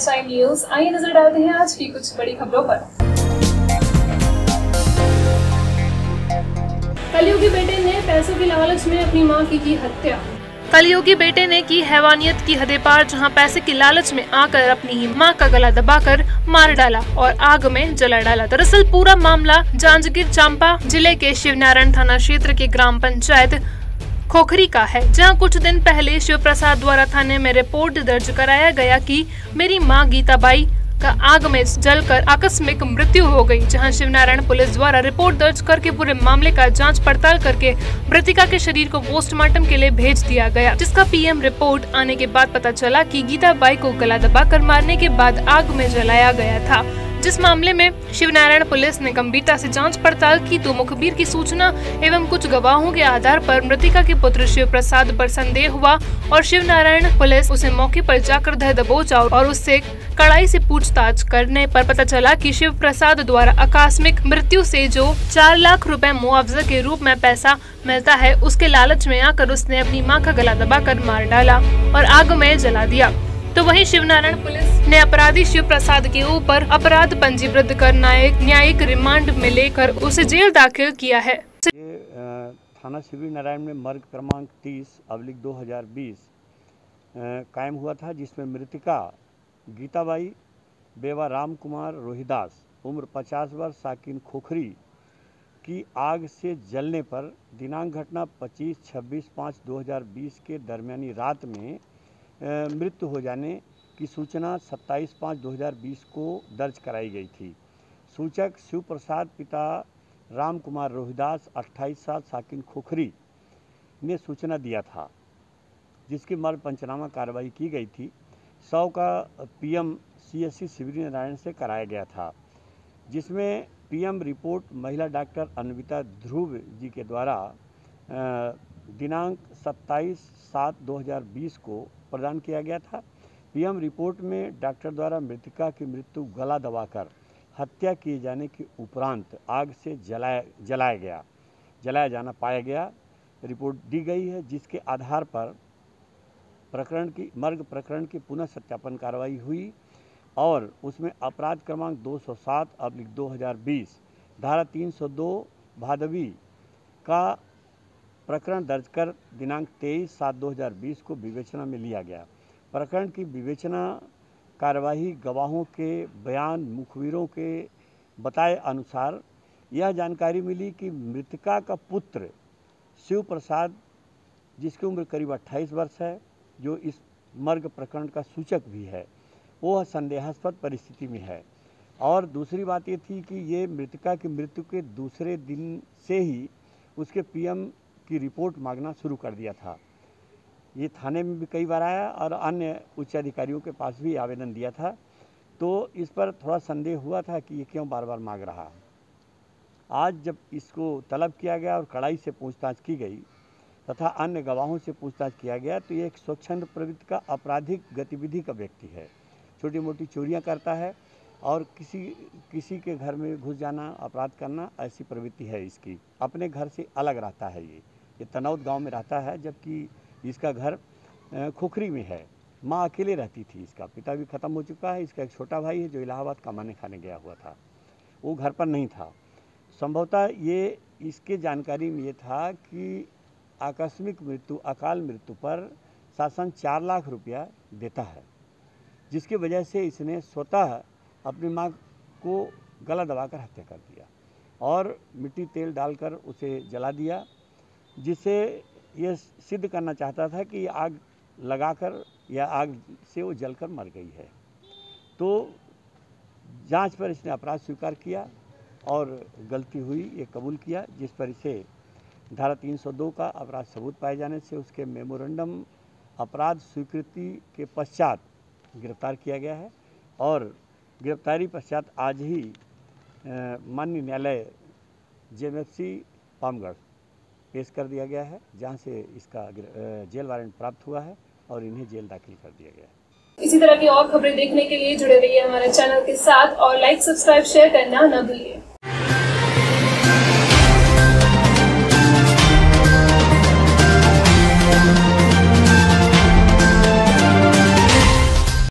Time news. आइए नजर डालते हैं आज की कुछ बड़ी खबरों पर। कलयुगी बेटे ने पैसों के लालच में अपनी मां की हत्या। कलयुगी बेटे ने की हैवानियत की हदें पार, जहां पैसे की लालच में आकर अपनी ही मां का गला दबाकर मार डाला और आग में जला डाला। दरअसल पूरा मामला जांजगीर चांपा जिले के शिवनारायण थाना क्षेत्र के ग्राम पंचायत खोखरी का है, जहां कुछ दिन पहले शिव प्रसाद द्वारा थाने में रिपोर्ट दर्ज कराया गया कि मेरी मां गीताबाई का आग में जलकर आकस्मिक मृत्यु हो गई। जहां शिवनारायण पुलिस द्वारा रिपोर्ट दर्ज करके पूरे मामले का जांच पड़ताल करके मृतिका के शरीर को पोस्टमार्टम के लिए भेज दिया गया, जिसका पीएम रिपोर्ट आने के बाद पता चला कि गीताबाई को गला दबाकर मारने के बाद आग में जलाया गया था। जिस मामले में शिवनारायण पुलिस ने गंभीरता से जांच पड़ताल की तो मुखबिर की सूचना एवं कुछ गवाहों के आधार पर मृतिका के पुत्र शिव प्रसाद पर संदेह हुआ और शिवनारायण पुलिस उसे मौके पर जाकर धर दबोचा और उससे कड़ाई से पूछताछ करने पर पता चला कि शिव प्रसाद द्वारा आकस्मिक मृत्यु से जो 4 लाख रुपए मुआवजा के रूप में पैसा मिलता है, उसके लालच में आकर उसने अपनी मां का गला दबाकर मार डाला और आग में जला दिया। तो वहीं शिवनारायण पुलिस ने अपराधी शिव प्रसाद के ऊपर अपराध पंजीबद्ध कर न्यायिक रिमांड में लेकर उसे जेल दाखिल किया है। ये थाना शिवनारायण में मर्ग क्रमांक 30/2020 कायम हुआ था, जिसमें मृतिका गीताबाई बेवा राम कुमार रोहिदास उम्र 50 वर्ष साकिन खोखरी की आग से जलने पर दिनांक घटना 25-26-5-2020 के दरमियानी रात में मृत्यु हो जाने की सूचना 27-5-2020 को दर्ज कराई गई थी। सूचक शिव प्रसाद पिता राम कुमार रोहिदास 28 साल साकिन खोखरी ने सूचना दिया था, जिसकी मर्ग पंचनामा कार्रवाई की गई थी। शव का पीएम सीएससी शिवनारायण से कराया गया था, जिसमें पीएम रिपोर्ट महिला डॉक्टर अन्विता ध्रुव जी के द्वारा दिनांक 27/7/2020 को प्रदान किया गया था। पीएम रिपोर्ट में डॉक्टर द्वारा मृतिका की मृत्यु गला दबाकर हत्या किए जाने के उपरांत आग से जलाया जाना पाया गया रिपोर्ट दी गई है, जिसके आधार पर मर्ग प्रकरण की पुनः सत्यापन कार्रवाई हुई और उसमें अपराध क्रमांक 207/2020 धारा 302 भादवी का प्रकरण दर्ज कर दिनांक 23/7/2020 को विवेचना में लिया गया। प्रकरण की विवेचना कार्यवाही गवाहों के बयान मुखबिरों के बताए अनुसार यह जानकारी मिली कि मृतिका का पुत्र शिव प्रसाद, जिसकी उम्र करीब 28 वर्ष है, जो इस मर्ग प्रकरण का सूचक भी है, वह संदेहास्पद परिस्थिति में है। और दूसरी बात ये थी कि ये मृतिका की मृत्यु के दूसरे दिन से ही उसके पीएम की रिपोर्ट मांगना शुरू कर दिया था। ये थाने में भी कई बार आया और अन्य उच्च अधिकारियों के पास भी आवेदन दिया था, तो इस पर थोड़ा संदेह हुआ था कि ये क्यों बार बार मांग रहा। आज जब इसको तलब किया गया और कड़ाई से पूछताछ की गई तथा अन्य गवाहों से पूछताछ किया गया, तो ये एक स्वच्छंद प्रवृत्ति का आपराधिक गतिविधि का व्यक्ति है। छोटी मोटी चोरियां करता है और किसी के घर में घुस जाना, अपराध करना, ऐसी प्रवृत्ति है इसकी। अपने घर से अलग रहता है। ये तनौद गांव में रहता है, जबकि इसका घर खोखरी में है। माँ अकेले रहती थी, इसका पिता भी खत्म हो चुका है। इसका एक छोटा भाई है जो इलाहाबाद कमाने खाने गया हुआ था, वो घर पर नहीं था। संभवतः ये इसके जानकारी में ये था कि आकस्मिक मृत्यु, अकाल मृत्यु पर शासन 4 लाख रुपया देता है, जिसकी वजह से इसने स्वतः अपनी माँ को गला दबाकर हत्या कर दिया और मिट्टी तेल डालकर उसे जला दिया, जिससे यह सिद्ध करना चाहता था कि आग लगाकर या आग से वो जलकर मर गई है। तो जांच पर इसने अपराध स्वीकार किया और गलती हुई ये कबूल किया, जिस पर इसे धारा 302 का अपराध सबूत पाए जाने से उसके मेमोरेंडम अपराध स्वीकृति के पश्चात गिरफ्तार किया गया है और गिरफ्तारी पश्चात आज ही माननीय न्यायालय जेएमएफसी पामगढ़ पेश कर दिया गया है, जहां से इसका जेल वारंट प्राप्त हुआ है और इन्हें जेल दाखिल कर दिया गया है। इसी तरह की और खबरें देखने के लिए जुड़े रहिए हमारे चैनल के साथ और लाइक, सब्सक्राइब, शेयर करना न भूलिए।